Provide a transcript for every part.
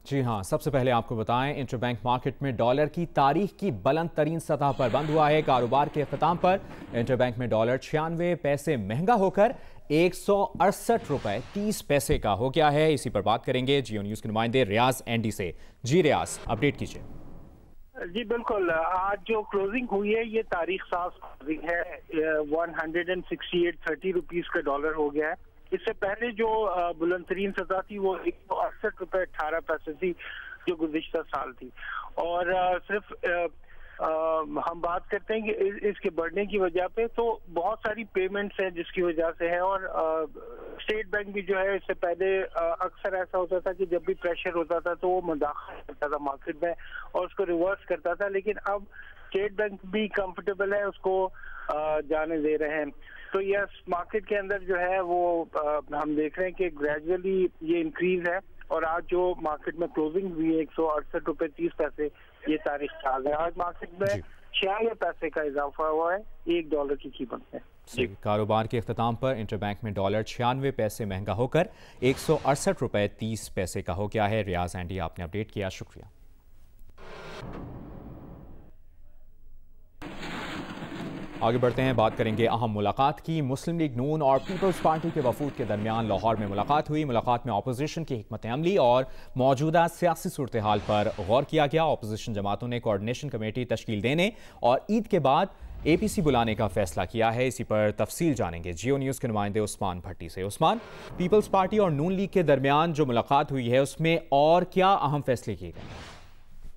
जी हां, सबसे पहले आपको बताएं इंटरबैंक मार्केट में डॉलर की तारीख की बुलंद तरीन सतह पर बंद हुआ है। कारोबार के अख्ताम पर इंटरबैंक में डॉलर 96 पैसे महंगा होकर 168 रुपए 30 पैसे का हो गया है। इसी पर बात करेंगे जियो न्यूज के नुमाइंदे रियाज एंडी से। जी रियाज, अपडेट कीजिए। जी बिल्कुल, आज जो क्लोजिंग हुई है ये तारीख साफ है। 168.30 रुपीज का डॉलर हो गया है। इससे पहले जो बुलंद तरीन सतह थी वो 168 रुपए 18 पैसे थी जो गुज़िश्ता साल थी। और सिर्फ हम बात करते हैं कि इसके बढ़ने की वजह पे तो बहुत सारी पेमेंट्स हैं जिसकी वजह से है। और स्टेट बैंक भी जो है इससे पहले अक्सर ऐसा होता था कि जब भी प्रेशर होता था तो वो मुदाखलत करता था मार्केट में और उसको रिवर्स करता था, लेकिन अब स्टेट बैंक भी कंफर्टेबल है, उसको जाने दे रहे हैं। तो यस, मार्केट के अंदर जो है वो हम देख रहे हैं कि ग्रेजुअली ये इंक्रीज है। और आज जो मार्केट में क्लोजिंग हुई है 168 रुपए 30 पैसे ये तारीख आ गया। आज मार्केट में 96 पैसे का इजाफा हुआ है $1 की कीमत में। कारोबार के अख्ताम पर इंटरबैंक में डॉलर 96 पैसे महंगा होकर 168 रुपए 30 पैसे का हो गया है। रियाज एंडी, आपने अपडेट किया, शुक्रिया। आगे बढ़ते हैं, बात करेंगे अहम मुलाकात की। मुस्लिम लीग नून और पीपल्स पार्टी के वफूद के दरमियान लाहौर में मुलाकात हुई। मुलाकात में अपोजिशन की हिकमत अमली और मौजूदा सियासी सूरत हाल पर गौर किया गया। अपोजिशन जमातों ने कोऑर्डिनेशन कमेटी तश्कील देने और ईद के बाद APC बुलाने का फैसला किया है। इसी पर तफसील जानेंगे जियो न्यूज़ के नुमाइंदे उस्मान भट्टी से। उस्मान, पीपल्स पार्टी और नून लीग के दरमियान जो मुलाकात हुई है उसमें और क्या अहम फैसले किए गए?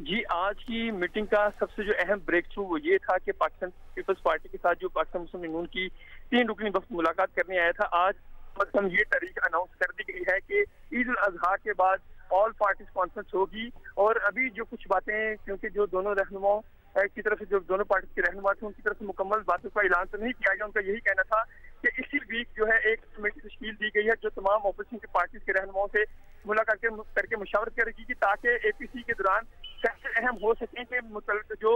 जी, आज की मीटिंग का सबसे जो अहम ब्रेक थ्रू वो ये था कि पाकिस्तान पीपल्स पार्टी के साथ जो पाकिस्तान मुस्लिम लीग नून की 3 रुकनी वक्त मुलाकात करने आया था, आज मतलब ये तारीख अनाउंस कर दी गई है कि ईद उल अजहा के बाद ऑल पार्टीज कॉन्फ्रेंस होगी। और अभी जो कुछ बातें, क्योंकि जो दोनों रहनुमाओं की तरफ से जो दोनों पार्टी के रहनुमा थे उनकी तरफ से मुकम्मल बातों का ऐलान तो नहीं किया गया। उनका यही कहना था कि इसी वीक जो है एक कमेटी तश्कील दी गई है जो तमाम अपोजिशन की पार्टीज के रहनुमाओं से मुलाकात करके मशवरत करेगी कि ताकि APC के दौरान कैसे अहम हो सकें कि जो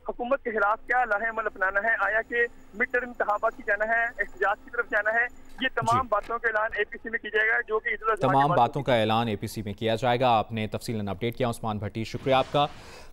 हुकूमत के खिलाफ क्या लाहेअमल अपनाना है, आया कि मिड टर्म इंतखाबात की जाना है, एहतजाज की तरफ जाना है, ये तमाम बातों का ऐलान APC में किया जाएगा, जो कि तमाम बातों का ऐलान APC में किया जाएगा। आपने तफसीलन अपडेट किया उस्मान भट्टी, शुक्रिया आपका।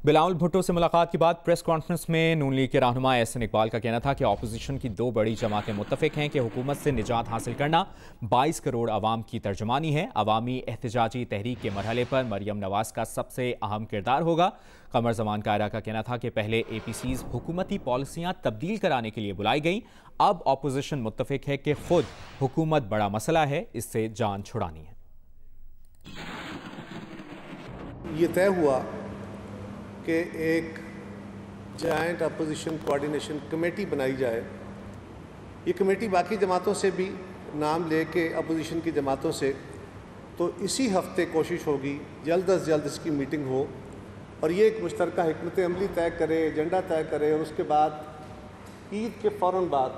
बिलावल भुट्टो से मुलाकात के बाद प्रेस कॉन्फ्रेंस में नून लीग के रहनुमा एहसन इकबाल का कहना था कि अपोजिशन की 2 बड़ी जमातें मुत्तफिक हैं कि हुकूमत से निजात हासिल करना 22 करोड़ आवाम की तर्जुमानी है। अवामी एहतजाजी तहरीक के मरहले पर मरियम नवाज का सबसे अहम किरदार होगा। कमर जमान कायरा का कहना था कि पहले APCs हुकूमती पॉलिसियां तब्दील कराने के लिए बुलाई गई, अब अपोजिशन मुत्तफिक है कि खुद हुकूमत बड़ा मसला है, इससे जान छुड़ानी है। ये तय हुआ कि एक जॉइंट अपोजिशन कोऑर्डिनेशन कमेटी बनाई जाए। ये कमेटी बाकी जमातों से भी नाम लेके अपोजिशन की जमातों से, तो इसी हफ्ते कोशिश होगी जल्द अज जल्द इसकी मीटिंग हो और ये एक मुश्तरका हिकमत अमली तय करे, एजेंडा तय करे और उसके बाद ईद के फ़ौरन बाद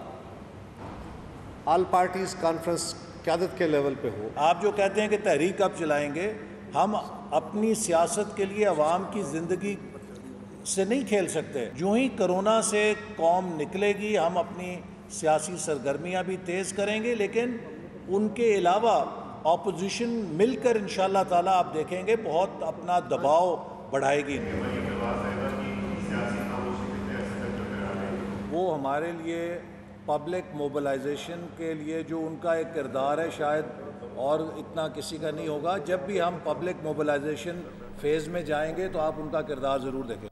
ऑल पार्टीज़ कॉन्फ्रेंस क़यादत के लेवल पे हो। आप जो कहते हैं कि तहरीक अब चलाएंगे, हम अपनी सियासत के लिए अवाम की ज़िंदगी से नहीं खेल सकते। जो ही कोरोना से कौम निकलेगी हम अपनी सियासी सरगर्मियाँ भी तेज़ करेंगे, लेकिन उनके अलावा अपोजिशन मिलकर इंशाअल्लाह ताला आप देखेंगे बहुत अपना दबाव बढ़ाएगी। वो हमारे लिए पब्लिक मोबिलाइजेशन के लिए जो उनका एक किरदार है शायद और इतना किसी का नहीं होगा। जब भी हम पब्लिक मोबिलाइजेशन फेज़ में जाएंगे तो आप उनका किरदार ज़रूर देखें।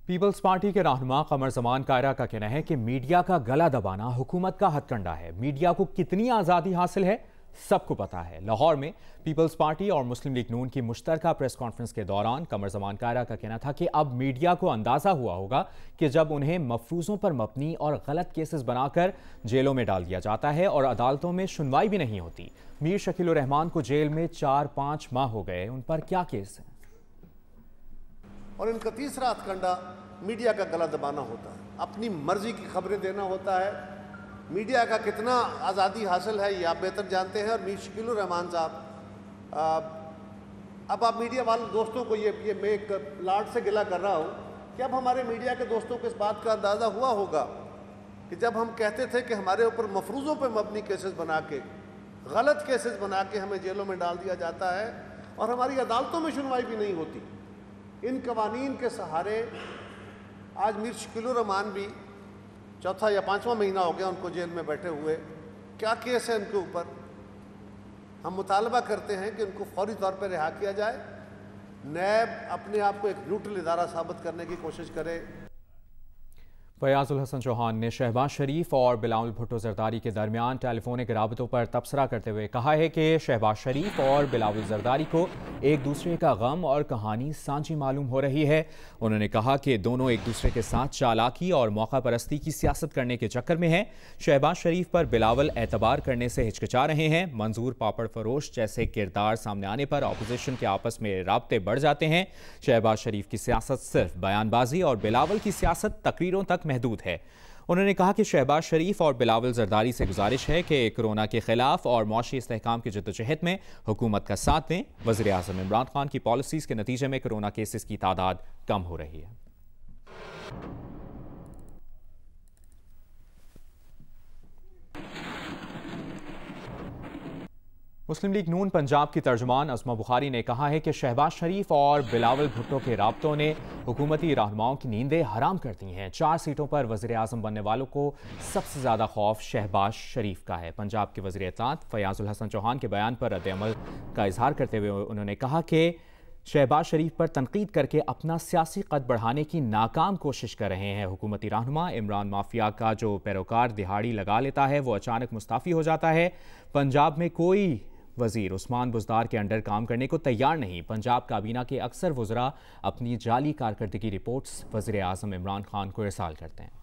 पीपल्स पार्टी के रहनुमा कमर जमान कायरा का कहना है कि मीडिया का गला दबाना हुकूमत का हथकंडा है। मीडिया को कितनी आज़ादी हासिल है सबको पता है। लाहौर में पीपल्स पार्टी और मुस्लिम लीग नून की मुश्तरका प्रेस कॉन्फ्रेंस के दौरान कमर जमान कायरा का कहना था कि अब मीडिया को अंदाज़ा हुआ होगा कि जब उन्हें मफरूज़ों पर मबनी और गलत केसेस बनाकर जेलों में डाल दिया जाता है और अदालतों में सुनवाई भी नहीं होती। मीर शकील उर रहमान को जेल में 4-5 माह हो गए, उन पर क्या केस है? और इनका तीसरा हथकंडा मीडिया का गला दबाना होता है, अपनी मर्जी की खबरें देना होता है। मीडिया का कितना आज़ादी हासिल है ये आप बेहतर जानते हैं। और मीर शकील उर रहमान साहब, अब आप मीडिया वाले दोस्तों को ये मैं एक लाड से गिला कर रहा हूँ कि अब हमारे मीडिया के दोस्तों को इस बात का अंदाज़ा हुआ होगा कि जब हम कहते थे कि हमारे ऊपर मफरूज़ों पर मबनी केसेस बना के, गलत केसेस बना के हमें जेलों में डाल दिया जाता है, और हमारी अदालतों में सुनवाई भी नहीं होती। इन कवानीन के सहारे आज मीर शकीलुर रहमान भी चौथा या पाँचवां महीना हो गया उनको जेल में बैठे हुए। क्या केस है उनके ऊपर? हम मुतालबा करते हैं कि उनको फौरी तौर पर रिहा किया जाए। नैब अपने आप को एक न्यूट्रल इदारा साबित करने की कोशिश करे। फयाजुल हसन चौहान ने शहबाज शरीफ और बिलावल भुट्टो जरदारी के दरमियान टेलीफोनिक राबतों पर तबसरा करते हुए कहा है कि शहबाज शरीफ और बिलावल जरदारी को एक दूसरे का गम और कहानी सांझी मालूम हो रही है। उन्होंने कहा कि दोनों एक दूसरे के साथ चालाकी और मौका परस्ती की सियासत करने के चक्कर में हैं। शहबाज शरीफ पर बिलावल एतबार करने से हिचकिचा रहे हैं। मंजूर पापड़ फरोश जैसे किरदार सामने आने पर अपोजिशन के आपस में राब्ते बढ़ जाते हैं। शहबाज शरीफ की सियासत सिर्फ बयानबाजी और बिलावल की सियासत तकरीरों तक महदूद है। उन्होंने कहा कि शहबाज शरीफ और बिलावल जरदारी से गुजारिश है कि कोरोना के खिलाफ और मौशी इस्तेहकाम की जद्दोजहद में हुकूमत का साथ दें। वज़ीर आज़म इमरान खान की पॉलिसीज़ के नतीजे में कोरोना केसेस की तादाद कम हो रही है। मुस्लिम लीग नून पंजाब की तर्जुमान अज़मा बुखारी ने कहा है कि शहबाज शरीफ और बिलावल भुट्टो के राब्तों ने हुकूमती रहनुमाओं की नींदें हराम कर दी हैं। 4 सीटों पर वज़ीर आज़म बनने वालों को सबसे ज़्यादा खौफ शहबाज शरीफ का है। पंजाब के वज़ीर इत्तलात फयाजुल हसन चौहान के बयान पर रद्द-ए-अमल का इजहार करते हुए उन्होंने कहा कि शहबाज शरीफ पर तनकीद करके अपना सियासी कद बढ़ाने की नाकाम कोशिश कर रहे हैं। हुकूमती रहनुमा इमरान माफिया का जो पैरोकार दिहाड़ी लगा लेता है वो अचानक मुस्ताफ़ी हो जाता है। पंजाब में कोई वजीर उस्मान बुज़दार के अंडर काम करने को तैयार नहीं। पंजाब काबीना के अक्सर वज़रा अपनी जाली कारकर्दगी रिपोर्ट्स वज़ीर आज़म इमरान खान को इरसाल करते हैं।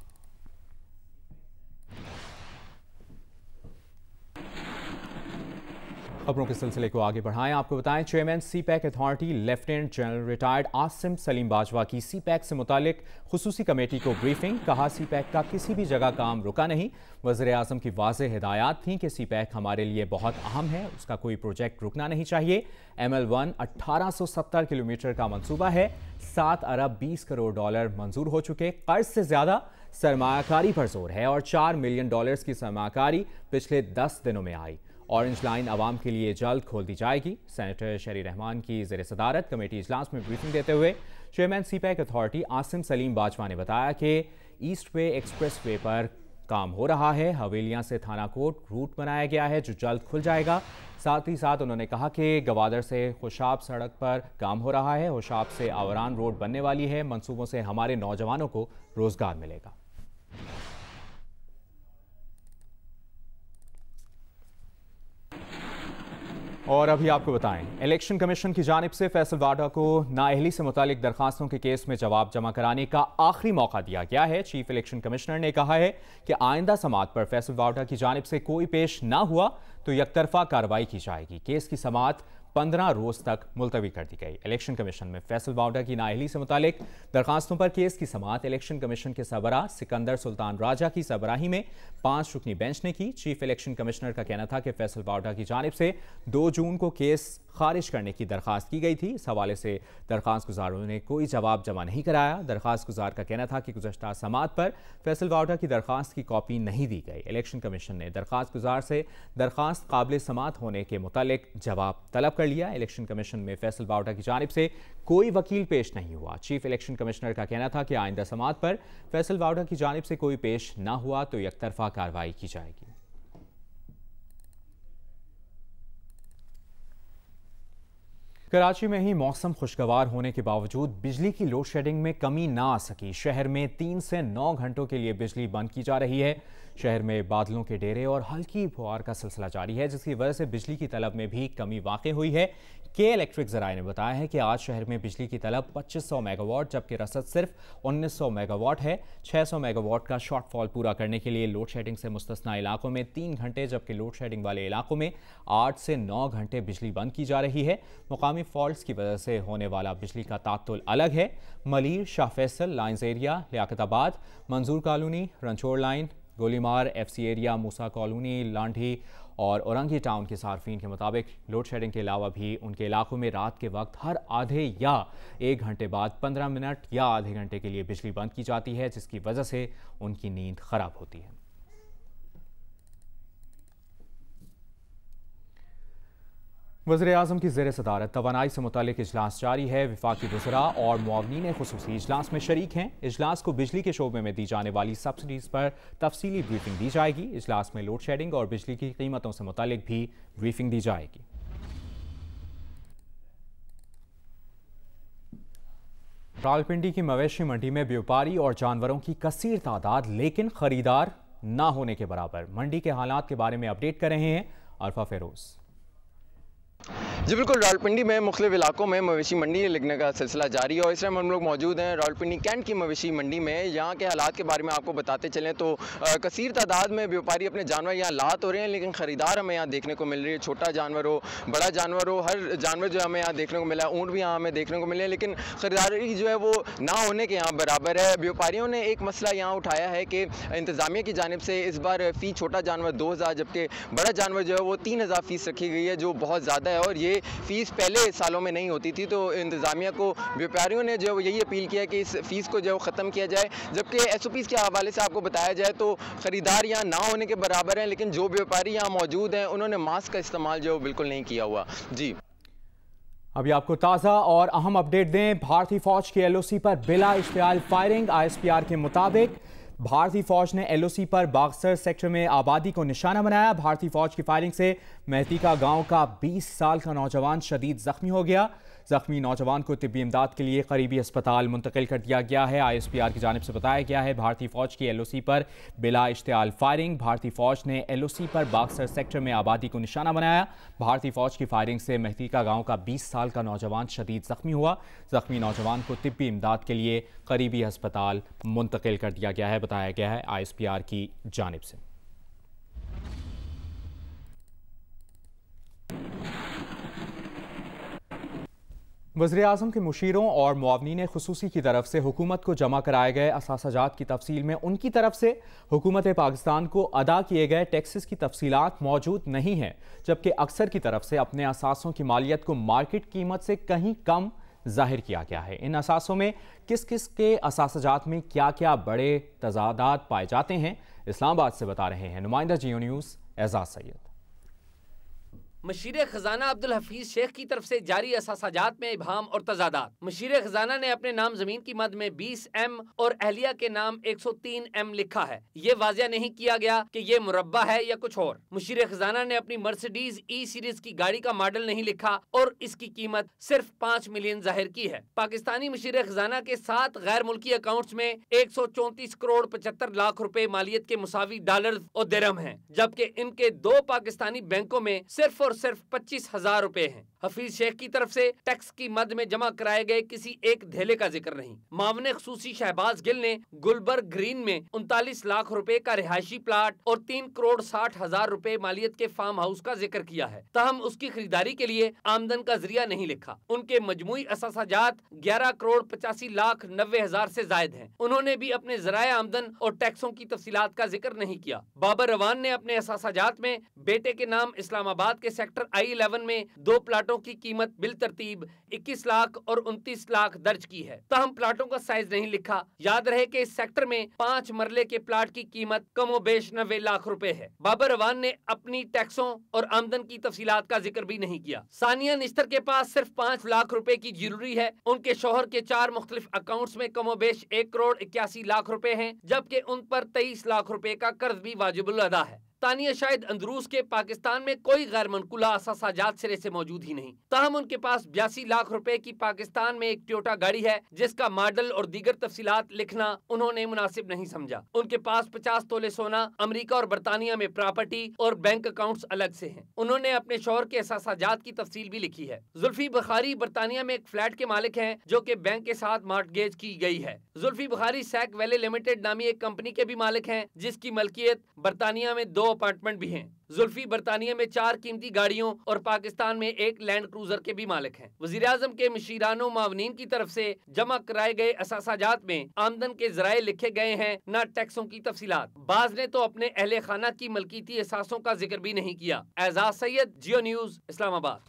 खबरों के सिलसिले को आगे बढ़ाएं। आपको बताएं, chairman CPEC authority lieutenant general retired Asim Salim Bajwa की सीपैक से मुतालिक खुसूसी कमेटी को ब्रीफिंग। कहा, सीपैक का किसी भी जगह काम रुका नहीं। वज़ीर आज़म की वाज़ेह हिदायत थी कि सीपैक हमारे लिए बहुत अहम है, उसका कोई प्रोजेक्ट रुकना नहीं चाहिए। ML1 1870 किलोमीटर का मंसूबा है। 7 अरब 20 करोड़ डॉलर मंजूर हो चुके। कर्ज से ज़्यादा सरमायाकारी पर जोर है और $4 मिलियन की सरमायाकारी पिछले 10 दिनों में आई। ऑरेंज लाइन आवाम के लिए जल्द खोल दी जाएगी। सेनेटर शरी रहमान की ज़ेर सदारत कमेटी इजलास में ब्रीफिंग देते हुए chairman CPEC authority Asim Salim Bajwa ने बताया कि ईस्ट वे एक्सप्रेस वे पर काम हो रहा है। हवेलियां से थाना कोट रूट बनाया गया है जो जल्द खुल जाएगा। साथ ही साथ उन्होंने कहा कि गवादर से खुशाब सड़क पर काम हो रहा है। खुशाब से आवरान रोड बनने वाली है। मंसूबों से हमारे नौजवानों को रोजगार मिलेगा। और अभी आपको बताएं, इलेक्शन कमीशन की जानिब से फैसल वाडा को नाअहली से मुतालिक दरखास्तों के केस में जवाब जमा कराने का आखिरी मौका दिया गया है। चीफ इलेक्शन कमिश्नर ने कहा है कि आइंदा समाअत पर फैसल वाडा की जानिब से कोई पेश ना हुआ तो यकतरफा कार्रवाई की जाएगी। केस की समाअत 15 रोज तक मुलतवी कर दी गई। इलेक्शन कमीशन में फैसल वाडा की नाअहली से मुतालिक दरखास्तों पर केस की समाअत इलेक्शन कमीशन के सरबराह सिकंदर सुल्तान राजा की सरबराही में 5 रुकनी बेंच ने की। चीफ इलेक्शन कमिश्नर का कहना था कि फैसल वाडा की जानिब से 2 जून को केस खारिज करने की दरखास्त की गई थी। इस हवाले से दरखास्त गुजारों ने कोई जवाब जमा नहीं कराया। दरखास्त गुजार का कहना था कि गुज़श्ता समाअत पर फैसल वाडा की दरखास्त की कॉपी नहीं दी गई। इलेक्शन कमीशन ने दरखास्त गुजार से दरखास्त काबिल समाअत होने के मुतालिक जवाब तलब कर लिया। इलेक्शन कमीशन में फैसल वाडा की जानिब से कोई वकील पेश नहीं हुआ। चीफ इलेक्शन कमिश्नर का कहना था कि आइंदा समाअत पर फैसल वाडा की जानिब से कोई पेश ना हुआ तो यकतरफा कार्रवाई की जाएगी। कराची में ही मौसम खुशगवार होने के बावजूद बिजली की लोड शेडिंग में कमी ना आ सकी। शहर में 3 से 9 घंटों के लिए बिजली बंद की जा रही है। शहर में बादलों के डेरे और हल्की फुहार का सिलसिला जारी है, जिसकी वजह से बिजली की तलब में भी कमी वाक़ई हुई है। के इलेक्ट्रिक ज़राए ने बताया है कि आज शहर में बिजली की तलब 2500 मेगावाट जबकि रसद सिर्फ 1900 मेगावाट है। 600 मेगावाट का शॉर्टफॉल पूरा करने के लिए लोड शेडिंग से मुस्तस्ना इलाकों में 3 घंटे जबकि लोड शेडिंग वाले इलाकों में 8 से 9 घंटे बिजली बंद की जा रही है। मुकामी फॉल्ट्स की वजह से होने वाला बिजली का तात्तुल अलग है। मलीर, शाह फैसल, लाइन्स एरिया, लियाकताबाद, मंजूर कॉलोनी, रंचोड़ लाइन, गोलीमार, FC एरिया, मूसा कॉलोनी, लांढी और औरंगी टाउन के सार्फिन के मुताबिक लोड शेडिंग के अलावा भी उनके इलाकों में रात के वक्त हर आधे या 1 घंटे बाद 15 मिनट या आधे घंटे के लिए बिजली बंद की जाती है, जिसकी वजह से उनकी नींद खराब होती है। वज़ीर-ए-आज़म की ज़ेर सदारत तवानाई से मुतालिक इजलास जारी है। वफाकी वज़रा और मुआवनीन खुसूसी इजलास में शरीक हैं। इजलास को बिजली के शोबे में दी जाने वाली सब्सिडीज़ पर तफसीली ब्रीफिंग दी जाएगी। इजलास में लोड शेडिंग और बिजली की कीमतों से मुतालिक भी ब्रीफिंग दी जाएगी। रावलपिंडी की मवेशी मंडी में व्यापारी और जानवरों की कसीर तादाद लेकिन खरीदार ना होने के बराबर। मंडी के हालात के बारे में अपडेट कर रहे हैं अरफा फेरोज। जी बिल्कुल, रावलपिंडी में मुख्तलिफ इलाकों में मवेशी मंडी लगने का सिलसिला जारी है और इस टाइम हम लोग मौजूद हैं रावलपिंडी कैंट की मवेशी मंडी में। यहाँ के हालात के बारे में आपको बताते चलें तो कसीर तादाद में व्यापारी अपने जानवर यहाँ ला तो रहे हैं, लेकिन ख़रीदार हमें यहाँ देखने को मिल रही है। छोटा जानवर हो, बड़ा जानवर हो, हर जानवर जो हमें यहाँ देखने को मिला है। ऊँट भी यहाँ हमें देखने को मिले, लेकिन ख़रीदारी जो है वो ना होने के यहाँ बराबर है। व्यापारियों ने एक मसला यहाँ उठाया है कि इंतज़ामिया की जानिब से इस बार फ़ी छोटा जानवर 2000 जबकि बड़ा जानवर जो है वो 3000 फ़ीस रखी गई है, जो बहुत ज़्यादा है और ये फीस पहले सालों में नहीं होती थी। तो इंतज़ामिया को व्यापारियों ने जो यही अपील किया कि इस फीस को जो ख़त्म किया जाए। जबकि SOPs के हवाले से आपको बताया जाए तो ख़रीदार यहाँ ना होने के बराबर हैं, लेकिन जो व्यापारी यहाँ मौजूद हैं उन्होंने मास्क का इस्तेमाल जो बिल्कुल नहीं किया हुआ। जी अभी आपको ताज़ा और अहम अपडेट दें। भारतीय फौज की LOC पर बिला इश्तियाल फायरिंग। ISPR के मुताबिक भारतीय फौज ने LOC पर बागसर सेक्टर में आबादी को निशाना बनाया। भारतीय फौज की फायरिंग से महतीका गांव का 20 साल का नौजवान शदीद जख्मी हो गया। जख्मी नौजवान को तिब्बी इमदाद के लिए करीबी अस्पताल मुंतकिल कर दिया गया है। ISPR की जानिब से बताया गया है भारतीय फौज की LOC पर बिला इश्तियाल फायरिंग। भारतीय फौज ने LOC पर बागसर सेक्टर में आबादी को निशाना बनाया। भारतीय फौज की फायरिंग से महतीका गांव का 20 साल का नौजवान शदीद जख्मी हुआ। जख्मी नौजवान को तिब्बी इमदाद के लिए करीबी अस्पताल मुंतकिल कर दिया गया है, बताया गया है ISPR की जानिब से। वज़ीर-ए-आज़म के मुशीरों और मुआवनीन खुसूसी की तरफ से हुकूमत को जमा कराए गए असासाजात की तफसील में उनकी तरफ से हुकूमत पाकिस्तान को अदा किए गए टैक्सेस की तफसीलात मौजूद नहीं हैं, जबकि अक्सर की तरफ से अपने असासों की मालियत को मार्केट कीमत से कहीं कम जाहिर किया गया है। इन असासों में किस किस के असासाजात में क्या क्या बड़े तजादात पाए जाते हैं, इस्लामाबाद से बता रहे हैं नुमाइंदा जियो न्यूज़ एजाज सैयद। मशीर खजाना अब्दुल हफीज शेख की तरफ से जारी असासाजात में इबहाम और तजादात। मशीर खजाना ने अपने नाम जमीन की मद में 20 M और अहलिया के नाम 103 M लिखा है। ये वाजिया नहीं किया गया कि ये मुरब्बा है या कुछ और। मशीर खजाना ने अपनी मर्सिडीज E सीरीज की गाड़ी का मॉडल नहीं लिखा और इसकी कीमत सिर्फ 5 मिलियन जाहिर की है। पाकिस्तानी मशीर खजाना के 7 गैर मुल्की अकाउंट्स में 134 करोड़ 75 लाख रुपए मालियत के मुसावी डॉलर और दिरहम है, जबकि इनके 2 पाकिस्तानी बैंकों में सिर्फ सिर्फ 25,000 रुपए हैं। हफीज शेख की तरफ से टैक्स की मद में जमा कराए गए किसी एक धेले का जिक्र नहीं। मामले खुसूसी शहबाज गिल ने गुलबर्ग ग्रीन में 39 लाख रुपए का रिहायशी प्लाट और 3 करोड़ 60 हजार रुपए मालियत के फार्म हाउस का जिक्र किया है, तहम उसकी खरीदारी के लिए आमदन का जरिया नहीं लिखा। उनके मजमुई असासाजात 11 करोड़ 85 लाख 90 हजार से जायद हैं। उन्होंने भी अपने जराए आमदन और टैक्सों की तफसीलात का जिक्र नहीं किया। बाबर रवान ने अपने असासाजात में बेटे के नाम इस्लामाबाद के सेक्टर I-11 में 2 प्लाटों की कीमत बिल तरतीब 21 लाख और 29 लाख दर्ज की है, तहम प्लाटों का साइज नहीं लिखा। याद रहे कि इस सेक्टर में 5 मरले के प्लाट की कीमत कमोबेश 90 लाख रुपए है। बाबर रवान ने अपनी टैक्सों और आमदन की तफसीलात का जिक्र भी नहीं किया। सानिया निश्तर के पास सिर्फ 5 लाख रुपए की ज्वेलरी है। उनके शोहर के 4 मुख्तलिफ अकाउंट्स में कमोबेश 1 करोड़ 81 लाख रुपए हैं, जबकि उन पर 23 लाख रुपए का कर्ज भी वाजिबुल अदा है। तानिया शाहिद अंदरूस के पाकिस्तान में कोई गैर मनकुला असासाजात सिरे से मौजूद ही नहीं, तहम उनके पास 82 लाख रुपए की पाकिस्तान में एक टोयोटा गाड़ी है जिसका मॉडल और दीगर तफसीलात लिखना उन्होंने मुनासिब नहीं समझा। उनके पास 50 तोले सोना, अमेरिका और बरतानिया में प्रॉपर्टी और बैंक अकाउंट्स अलग से हैं। उन्होंने अपने शौहर के असासाजात की तफसील भी लिखी है। जुल्फी बुखारी बरतानिया में एक फ्लैट के मालिक हैं जो कि बैंक के साथ मॉर्टगेज की गई है। Zulfi Bukhari Sack Valley Limited नामी एक कंपनी के भी मालिक हैं जिसकी मलकियत बरतानिया में 2 अपार्टमेंट भी हैं। जुल्फी बरतानिया में 4 कीमती गाड़ियों और पाकिस्तान में 1 लैंड क्रूजर के भी मालिक हैं। वज़ीर आज़म के मशीरानो मावनीन की तरफ से जमा कराए गए असासाजात में आमदन के जराए लिखे गए हैं, न टैक्सों की तफसीलात। बाज ने तो अपने अहले खाना की मलकीती एहसासों का जिक्र भी नहीं किया। एजाज सैयद, जियो न्यूज़, इस्लामाबाद।